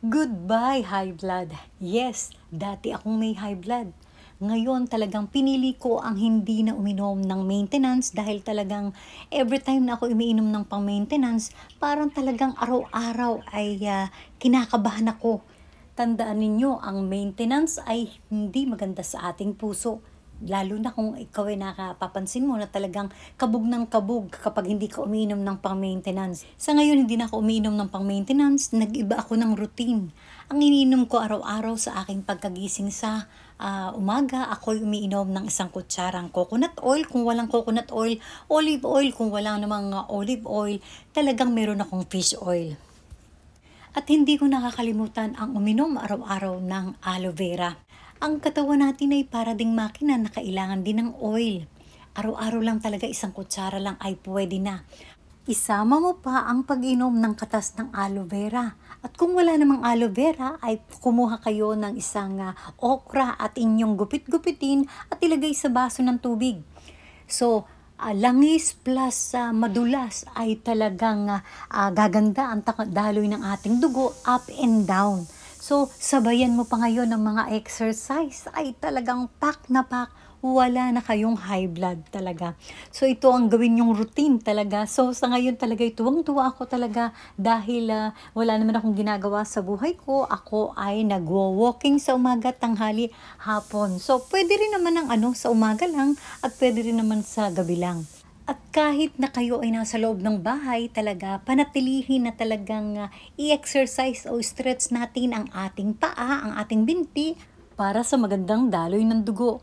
Goodbye, high blood. Yes, dati akong may high blood. Ngayon talagang pinili ko ang hindi na uminom ng maintenance dahil talagang every time na ako umiinom ng pang-maintenance, parang talagang araw-araw ay kinakabahan ako. Tandaan ninyo, ang maintenance ay hindi maganda sa ating puso. Lalo na kung ikaw ay nakapapansin mo na talagang kabog ng kabog kapag hindi ka umiinom ng pang-maintenance. Sa ngayon, hindi na ako umiinom ng pang-maintenance, nag-iba ako ng routine. Ang iniinom ko araw-araw sa aking pagkagising sa umaga, ako'y umiinom ng isang kutsarang coconut oil. Kung walang coconut oil, olive oil. Kung walang namang olive oil, talagang meron akong fish oil. At hindi ko nakakalimutan ang uminom araw-araw ng aloe vera. Ang katawan natin ay para ding makina na kailangan din ng oil. Araw-araw lang talaga isang kutsara lang ay pwede na. Isama mo pa ang pag-inom ng katas ng aloe vera. At kung wala namang aloe vera, ay kumuha kayo ng isang okra at inyong gupit-gupitin at ilagay sa baso ng tubig. So, langis plus madulas ay talagang gaganda ang daloy ng ating dugo up and down. So, sabayan mo pa ngayon ng mga exercise ay talagang pack na pack. Wala na kayong high blood talaga. So, ito ang gawin yung routine talaga. So, sa ngayon talaga, tuwang-tuwa ako talaga dahil wala naman akong ginagawa sa buhay ko. Ako ay nagwo-walking sa umaga, tanghali, hapon. So, pwede rin naman sa umaga lang at pwede rin naman sa gabi lang. At kahit na kayo ay nasa loob ng bahay talaga, panatilihin na talagang i-exercise o stretch natin ang ating paa, ang ating binti, para sa magandang daloy ng dugo.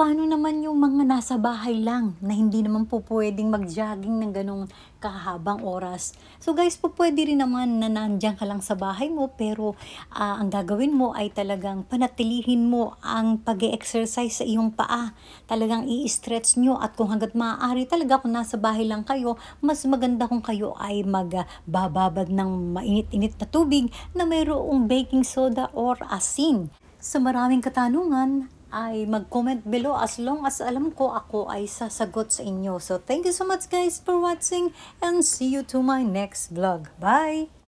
Paano naman yung mga nasa bahay lang na hindi naman po pwedeng mag-jogging ng ganong kahabang oras? So guys, pwede rin naman na nandiyan ka lang sa bahay mo pero ang gagawin mo ay talagang panatilihin mo ang pag-exercise sa iyong paa. Talagang i-stretch nyo at kung hanggat maaari talaga kung nasa bahay lang kayo, mas maganda kung kayo ay magbababad ng mainit-init na tubig na mayroong baking soda or asin. Sa maraming katanungan ay mag-comment below as long as alam ko ako ay sasagot sa inyo. So thank you so much guys for watching and see you to my next vlog. Bye!